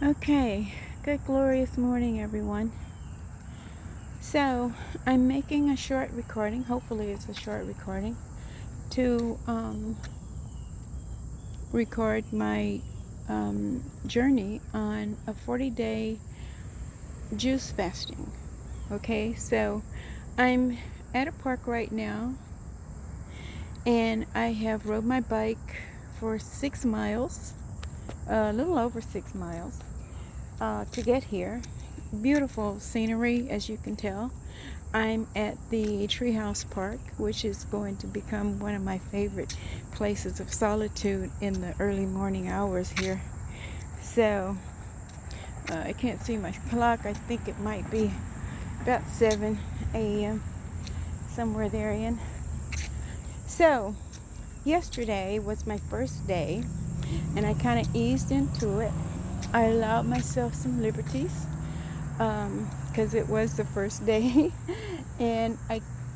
Okay, good glorious morning, everyone. So, I'm making a short recording, hopefully, it's a short recording, to record my journey on a 40-day juice fasting. Okay, so I'm at a park right now, and I have rode my bike for 6 miles, a little over 6 miles, to get here. Beautiful scenery, as you can tell. I'm at the Treehouse Park, which is going to become one of my favorite places of solitude in the early morning hours here. So, I can't see my clock. I think it might be about 7 a.m., somewhere therein. So, yesterday was my first day, and I kind of eased into it. I allowed myself some liberties because it was the first day. And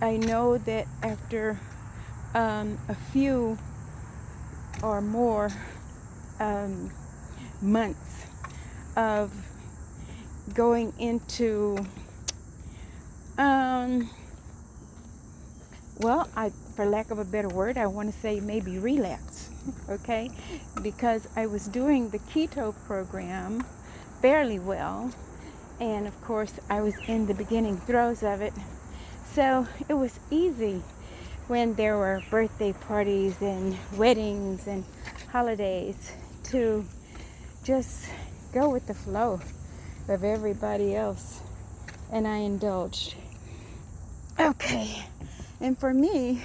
I know that after a few or more months of going into, for lack of a better word, I want to say maybe relapse, okay? Because I was doing the keto program fairly well, and of course I was in the beginning throes of it. So it was easy when there were birthday parties and weddings and holidays to just go with the flow of everybody else. And I indulged. Okay. And for me,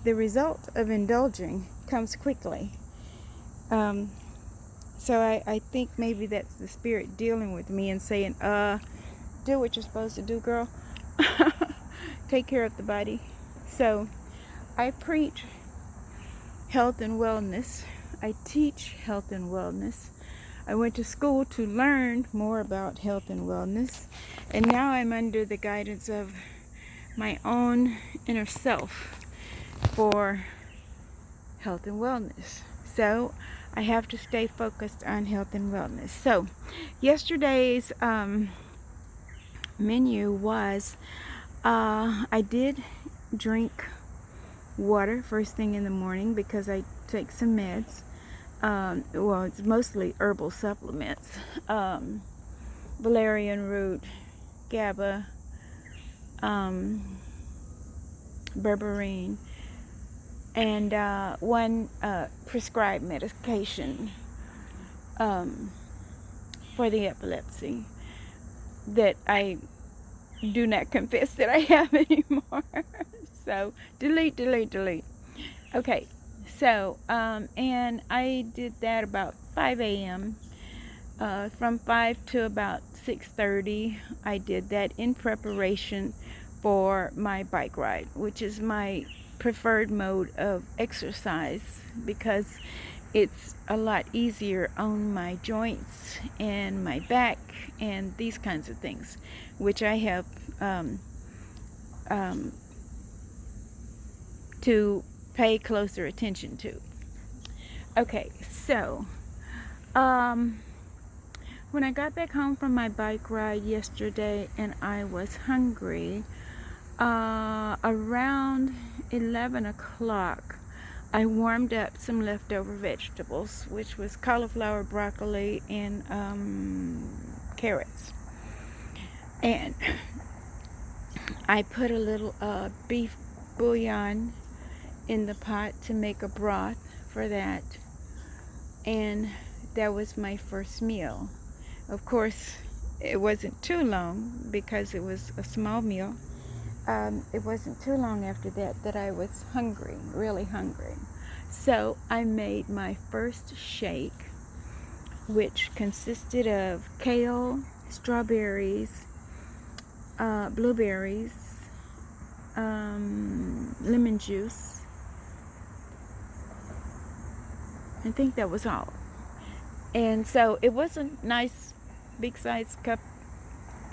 the result of indulging comes quickly. So I think maybe that's the spirit dealing with me and saying, do what you're supposed to do, girl. Take care of the body. So I preach health and wellness. I teach health and wellness. I went to school to learn more about health and wellness, and now I'm under the guidance of my own inner self for health and wellness. So I have to stay focused on health and wellness. So yesterday's menu was I did drink water first thing in the morning because I take some meds. It's mostly herbal supplements. Valerian root, GABA, berberine, and one prescribed medication for the epilepsy that I do not confess that I have anymore. So delete. Okay, so and I did that about 5 a.m. From 5 to about 6:30. I did that in preparation for my bike ride, which is my preferred mode of exercise because it's a lot easier on my joints and my back and these kinds of things, which I have to pay closer attention to. Okay, so when I got back home from my bike ride yesterday and I was hungry, around 11 o'clock, I warmed up some leftover vegetables, which was cauliflower, broccoli, and carrots. And I put a little beef bouillon in the pot to make a broth for that. And that was my first meal. Of course, it wasn't too long because it was a small meal. It wasn't too long after that I was hungry, really hungry. So I made my first shake, which consisted of kale, strawberries, blueberries, lemon juice. I think that was all. And so it was a nice big size cup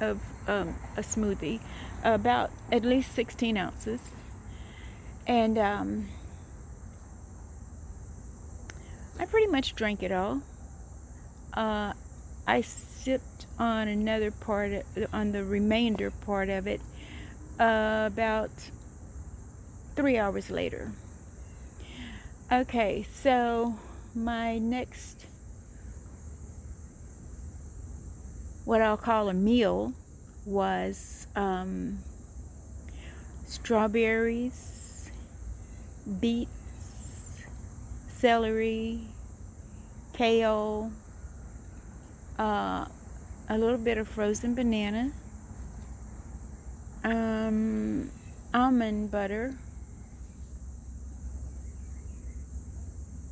of a smoothie, about at least 16 ounces. And I pretty much drank it all. Uh, I sipped on another part, on the remainder part of it, about 3 hours later. Okay, so my next, what I'll call a meal, was strawberries, beets, celery, kale, a little bit of frozen banana, almond butter,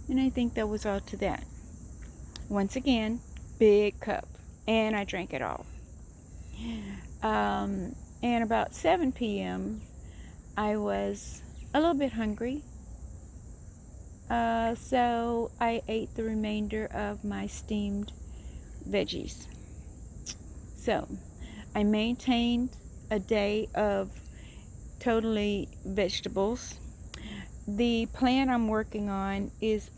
and I think that was all to that. Once again, big cup, and I drank it all. And about 7 p.m., I was a little bit hungry, so I ate the remainder of my steamed veggies. So I maintained a day of totally vegetables. The plan I'm working on is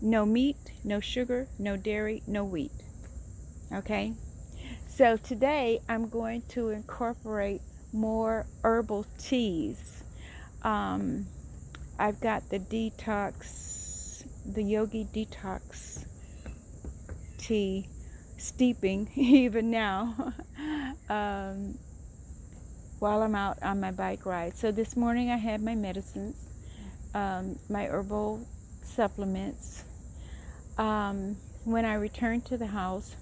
no meat, no sugar, no dairy, no wheat. Okay? So today I'm going to incorporate more herbal teas. I've got the Yogi Detox tea steeping even now while I'm out on my bike ride. So this morning I had my medicines, my herbal supplements. When I return to the house,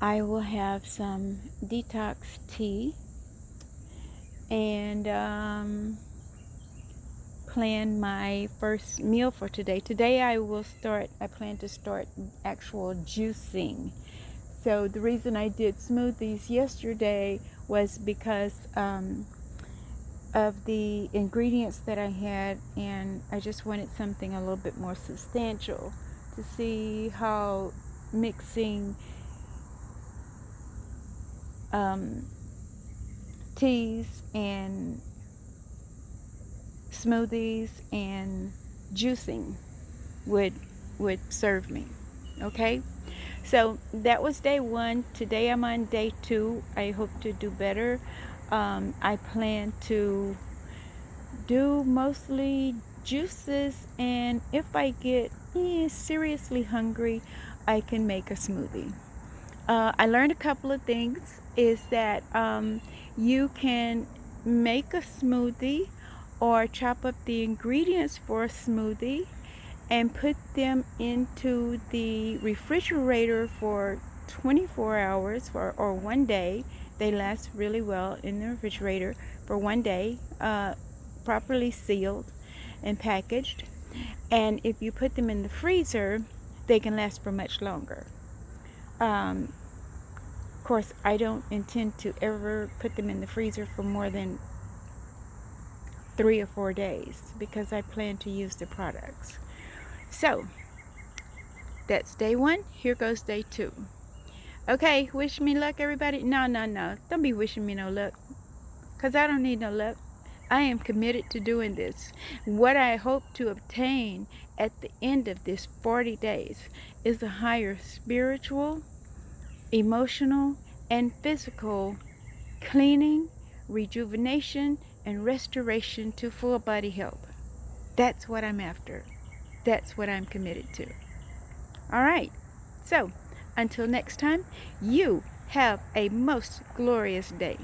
I will have some detox tea and plan my first meal for today. Today I plan to start actual juicing. So the reason I did smoothies yesterday was because of the ingredients that I had, and I just wanted something a little bit more substantial to see how mixing teas and smoothies and juicing would serve me. Okay, so that was day one. Today I'm on day two. I hope to do better. I plan to do mostly juices, and if I get seriously hungry, I can make a smoothie. I learned a couple of things. Is that you can make a smoothie or chop up the ingredients for a smoothie and put them into the refrigerator for 24 hours or 1 day. They last really well in the refrigerator for 1 day, properly sealed and packaged. And if you put them in the freezer, they can last for much longer. Of course, I don't intend to ever put them in the freezer for more than 3 or 4 days because I plan to use the products. So, that's day one. Here goes day two. Okay, wish me luck, everybody. No. Don't be wishing me no luck, because I don't need no luck. I am committed to doing this. What I hope to obtain at the end of this 40 days is a higher spiritual, emotional, and physical cleaning, rejuvenation, and restoration to full body health. That's what I'm after. That's what I'm committed to. All right. So, until next time, you have a most glorious day.